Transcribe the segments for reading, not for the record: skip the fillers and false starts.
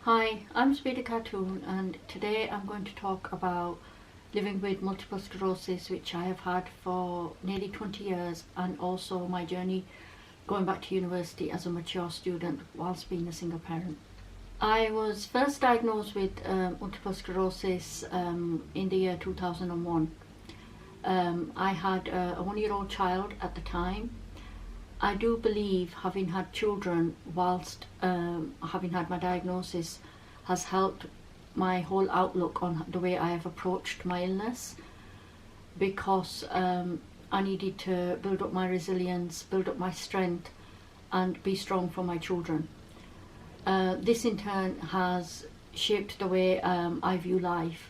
Hi, I'm Zubeda Khatoon, and today I'm going to talk about living with multiple sclerosis, which I have had for nearly 20 years, and also my journey going back to university as a mature student whilst being a single parent. I was first diagnosed with multiple sclerosis in the year 2001. I had a 1-year-old child at the time. I do believe having had children whilst having had my diagnosis has helped my whole outlook on the way I have approached my illness, because I needed to build up my resilience, build up my strength, and be strong for my children. This in turn has shaped the way I view life.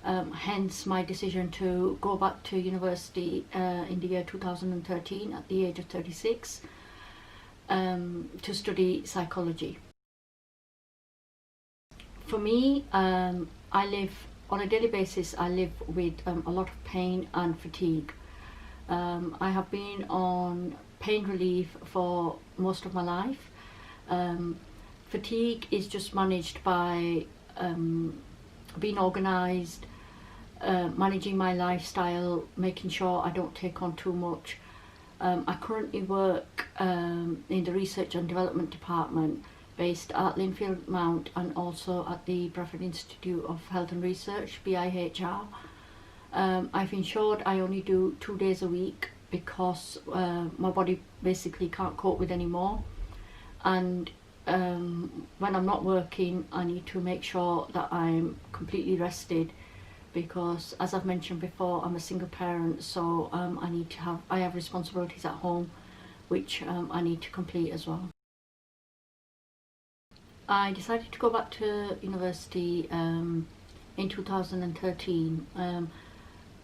Hence my decision to go back to university in the year 2013 at the age of 36 to study psychology. For me, I live on a daily basis. I live with a lot of pain and fatigue. I have been on pain relief for most of my life. Fatigue is just managed by being organised, managing my lifestyle, making sure I don't take on too much. I currently work in the Research and Development Department based at Linfield Mount and also at the Bradford Institute of Health and Research, BIHR. I've ensured I only do 2 days a week because my body basically can't cope with any more. And when I'm not working, I need to make sure that I'm completely rested, because as I've mentioned before, I'm a single parent, so I have responsibilities at home which I need to complete as well. I decided to go back to university in 2013.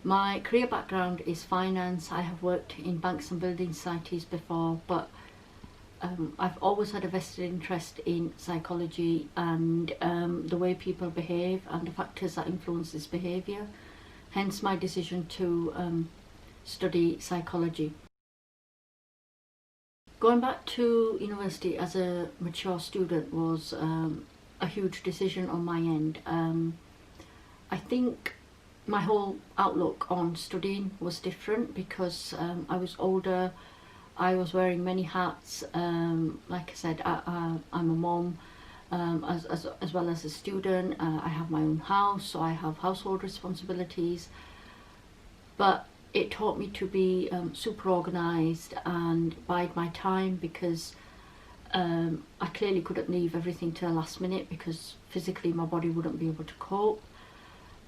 My career background is finance. I have worked in banks and building societies before, but I've always had a vested interest in psychology and the way people behave and the factors that influence this behaviour. Hence my decision to study psychology. Going back to university as a mature student was a huge decision on my end. I think my whole outlook on studying was different because I was older. I was wearing many hats. Like I said, I'm a mom as well as a student. I have my own house, so I have household responsibilities. But it taught me to be super organised and bide my time, because I clearly couldn't leave everything to the last minute because physically my body wouldn't be able to cope.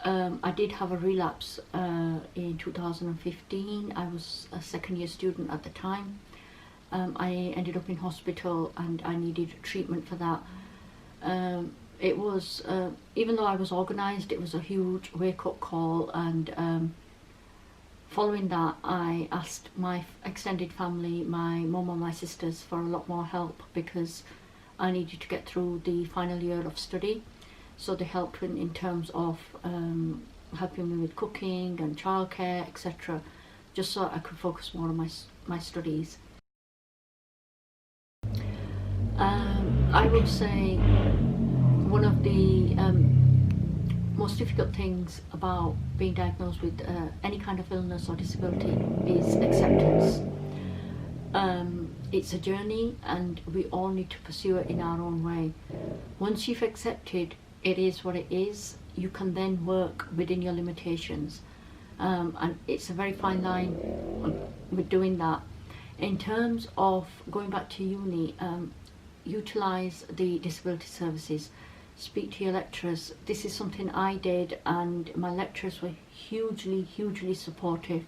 I did have a relapse in 2015. I was a second-year student at the time. I ended up in hospital and I needed treatment for that. It was, even though I was organised, it was a huge wake-up call, and following that I asked my extended family, my mum and my sisters, for a lot more help because I needed to get through the final year of study. So they helped in terms of helping me with cooking and childcare, etc., just so I could focus more on my studies. I would say one of the most difficult things about being diagnosed with any kind of illness or disability is acceptance. It's a journey and we all need to pursue it in our own way. Once you've accepted it is what it is, you can then work within your limitations, and it's a very fine line with doing that. In terms of going back to uni, utilise the disability services, speak to your lecturers. This is something I did, and my lecturers were hugely supportive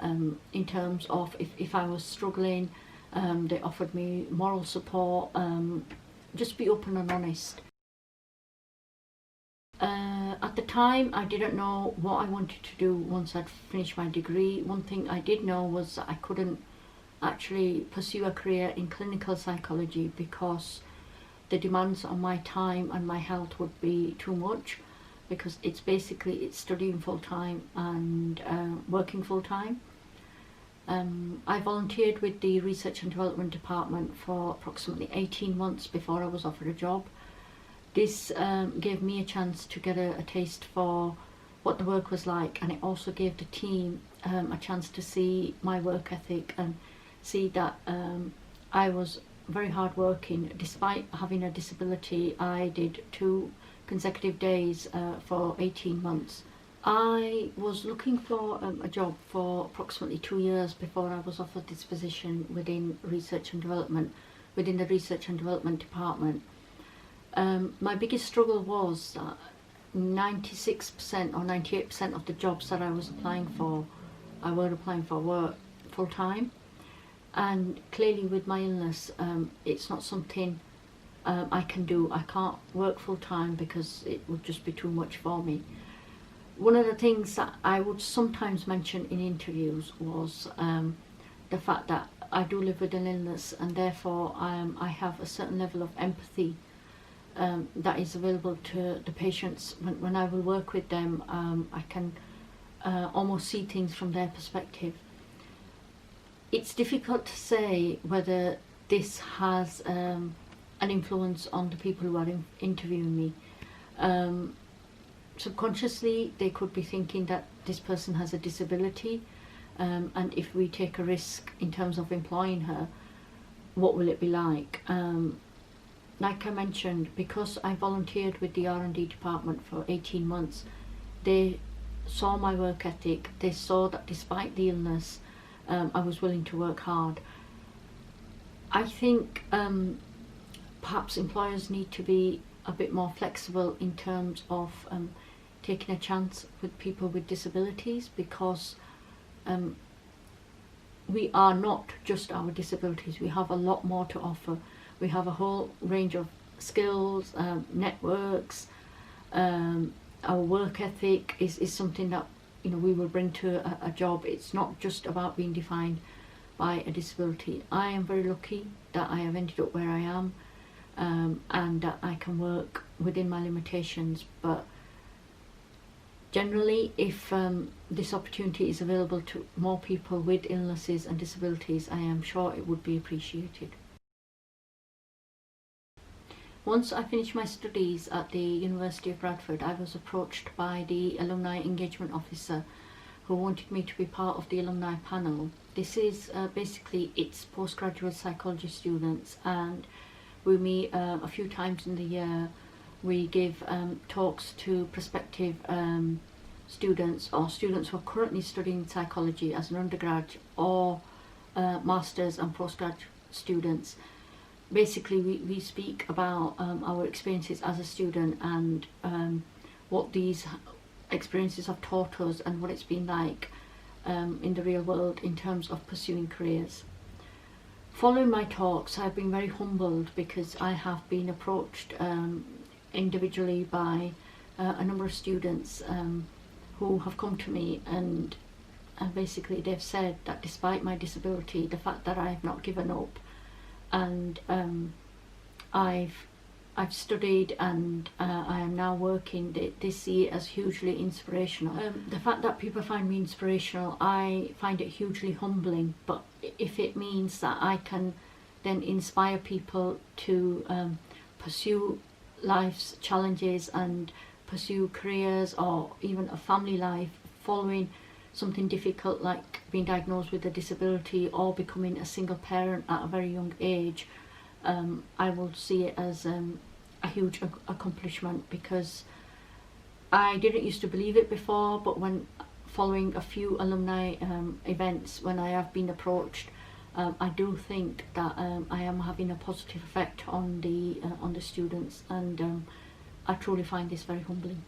in terms of if I was struggling. They offered me moral support. Just be open and honest. At the time I didn't know what I wanted to do once I'd finished my degree. One thing I did know was that I couldn't actually pursue a career in clinical psychology because the demands on my time and my health would be too much, because it's studying full-time and working full-time. I volunteered with the Research and Development Department for approximately 18 months before I was offered a job. This gave me a chance to get a taste for what the work was like, and it also gave the team a chance to see my work ethic and see that I was very hard working. Despite having a disability, I did 2 consecutive days for 18 months. I was looking for a job for approximately 2 years before I was offered this position within research and development, within the research and development department. My biggest struggle was that 96% or 98% of the jobs that I was applying for, were full-time. And clearly with my illness, it's not something I can do. I can't work full-time because it would just be too much for me. One of the things that I would sometimes mention in interviews was the fact that I do live with an illness, and therefore I have a certain level of empathy that is available to the patients. When I will work with them, I can almost see things from their perspective. It's difficult to say whether this has an influence on the people who are interviewing me. Subconsciously, they could be thinking that this person has a disability, and if we take a risk in terms of employing her, what will it be like? Like I mentioned, because I volunteered with the R&D department for 18 months, they saw my work ethic. They saw that despite the illness, I was willing to work hard. I think perhaps employers need to be a bit more flexible in terms of taking a chance with people with disabilities, because we are not just our disabilities. We have a lot more to offer. We have a whole range of skills, networks. Our work ethic is something that we will bring to a job. It's not just about being defined by a disability. I am very lucky that I have ended up where I am, and that I can work within my limitations. But generally, if this opportunity is available to more people with illnesses and disabilities, I am sure it would be appreciated. Once I finished my studies at the University of Bradford, I was approached by the Alumni Engagement Officer, who wanted me to be part of the Alumni Panel. This is basically, it's postgraduate psychology students, and we meet a few times in the year. We give talks to prospective students, or students who are currently studying psychology as an undergrad, or masters and postgrad students. Basically, we speak about our experiences as a student, and what these experiences have taught us, and what it's been like in the real world in terms of pursuing careers. Following my talks, I've been very humbled because I have been approached individually by a number of students who have come to me, and basically they've said that despite my disability, the fact that I have not given up, and I've studied, and I am now working, they see it as hugely inspirational. The fact that people find me inspirational, I find it hugely humbling. But if it means that I can then inspire people to pursue life's challenges and pursue careers, or even a family life following something difficult like being diagnosed with a disability or becoming a single parent at a very young age, I will see it as a huge accomplishment, because I didn't used to believe it before, but when following a few alumni events, when I have been approached, I do think that I am having a positive effect on the students, and I truly find this very humbling.